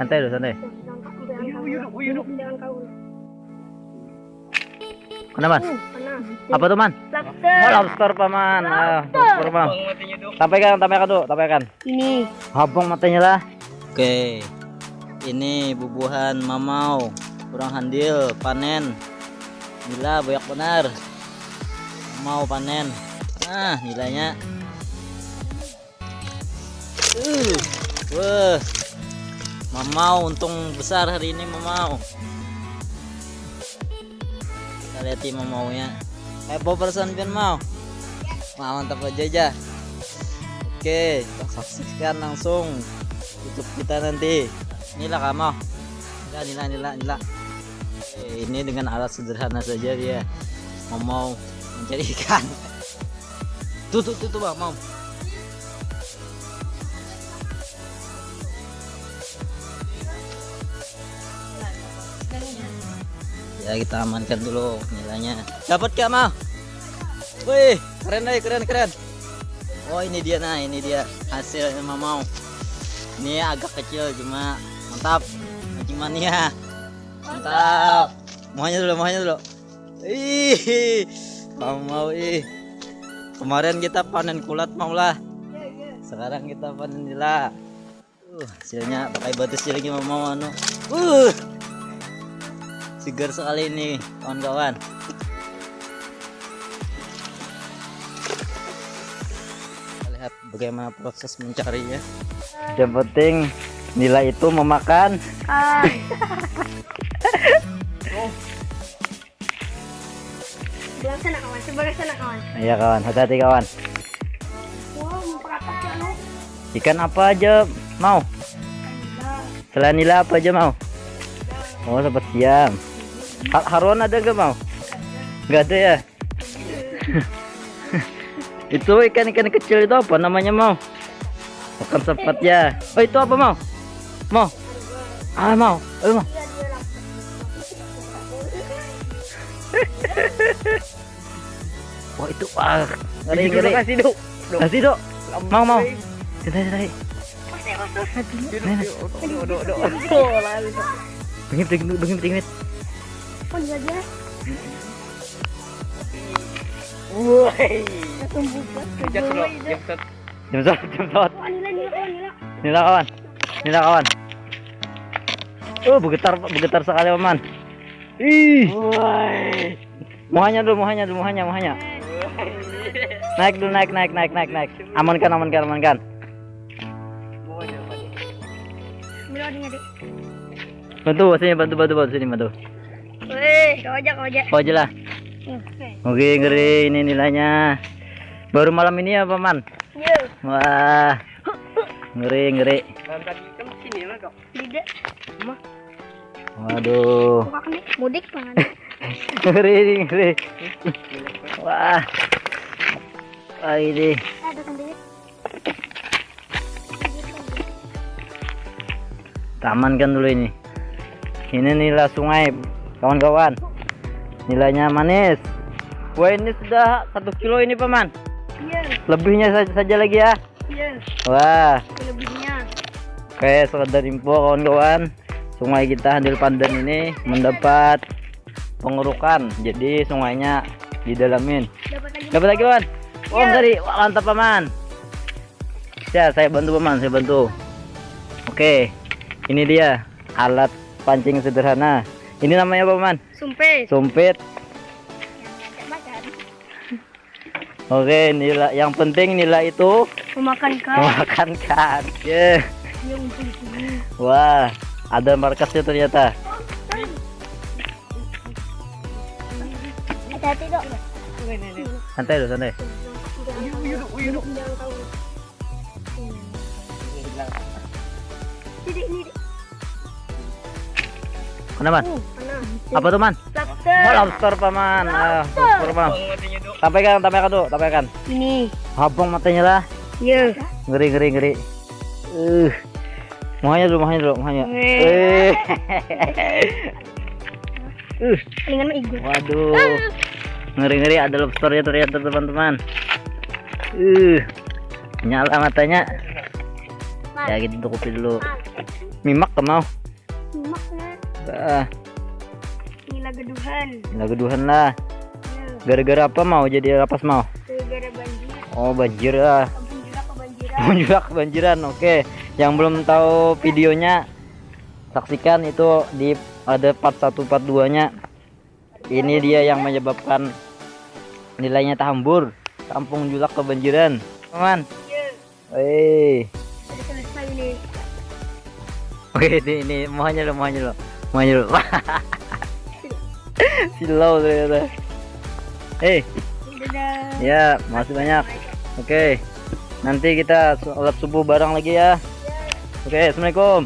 Santai dulu, santai. Kenapa, Man? Apa tuh, Man? Lobster. Oh, lobster, Paman. Lobster, Bang. Tampaikan tuh, tampaikan. Ini. Habang matanya lah. Oke. Ini bubuhan mamau. Kurang handil, panen. Gila, banyak benar. Mau panen. Nah, nilainya. Wah. Mamau untung besar hari ini mamau. Kita lihat mamaunya. Apa perasaan pian mau? Mantap aja. Oke, kita saksikan langsung YouTube kita nanti. Inilah kamu. Nila. Ini dengan alat sederhana saja dia mau mencari ikan. Tuh Bang, mau. Ya, kita amankan dulu nilainya. Dapat gak, mau? Wih, keren. Oh, ini dia hasilnya mau. Ini agak kecil cuma mantap. Mancing mania. Mantap. Muahnya dulu. Ih, mau ih. Kemarin kita panen kulat mau lah. Sekarang kita panen nila. Hasilnya pakai batu lagi mau anu. Segar sekali ini, kawan-kawan. Kita lihat bagaimana proses mencarinya. Yang penting nila itu memakan. Sebelah sana kawan. Iya kawan, hati-hati kawan. Wow, apa sih anu? Ikan apa aja mau? Selain nila apa aja mau? Oh, dapat siam. Haruan ada gak mau? Gak ada ya? Itu ikan kecil itu apa namanya mau? Makan sempat ya. Oh, itu apa mau? Mau? Mau. Ayo mau. Wah, itu ngeri. Kasih dok. Mau. Santai. Bengit. Oh, dia aja. Woi. Jemsot. Oh, nila. Nila kawan. Bergetar sekali, Paman. Ih. Woi. Muahnya. Naik dulu, naik. Amankan. Bantu sini. Wih, kau aja. Kau aja lah. Oke, ngeri ini nilainya. Baru malam ini ya, Paman. Iya. Wah. Ngeri. Tadi kan sini lah kok. Tidak. Waduh. Mudik banget. Ngeri. Wah. Ini. Ada sendiri. Tamankan dulu ini. Ini nila sungai, kawan-kawan. Nilainya manis. Wah, ini sudah 1 kilo ini, Paman. Iya. Lebihnya saja lagi ya. Iya. Wah. Lebihnya. Oke, sekedar info kawan-kawan. Sungai kita Handil Pandan ini mendapat pengerukan. Jadi sungainya didalamin. Dapat lagi, Paman. Oh, ngeri. Wah, mantap, Paman. Ya, saya bantu, Paman. Oke. Ini dia alat pancing sederhana. Ini namanya apa, Man? Sumpit. Oke, nila. Yang penting nila itu memakan kan. Yeah. Wah, ada markasnya ternyata. Hati-hati dok. Santai. Uyuh. Kenapa? Apa tuh, Man? Lobster. Oh, lobster, Paman. Lobster, Paman. Tampaikan tuh, tampaikan. Ini. Habang matanya lah. Iya. Ngeri. Muahnya dulu. Dengan igu. Waduh. Ngeri, ada lobsternya ternyata, teman-teman. Nyala matanya. Ya gitu, tutupi dulu. Mimak ke mau. Maknya Ah, nila geduhan. lageduhan lah. Ya, Gara-gara apa mau jadi lapas mau? gara-gara banjir. Oh, banjir lah. Kampung juga kebanjiran. Juga kebanjiran. Oke, yang belum tahu videonya saksikan itu di ada part 1 part 2-nya. Ini dia yang menyebabkan nilainya tahambur. Kampung Julak kebanjiran. Teman. Iya, Wih. udah selesai nih. Oke, ini mohonnya lo. Silau ternyata. Dadah. Ya, makasih banyak. Oke. Nanti kita sholat subuh bareng lagi ya. Oke, assalamualaikum.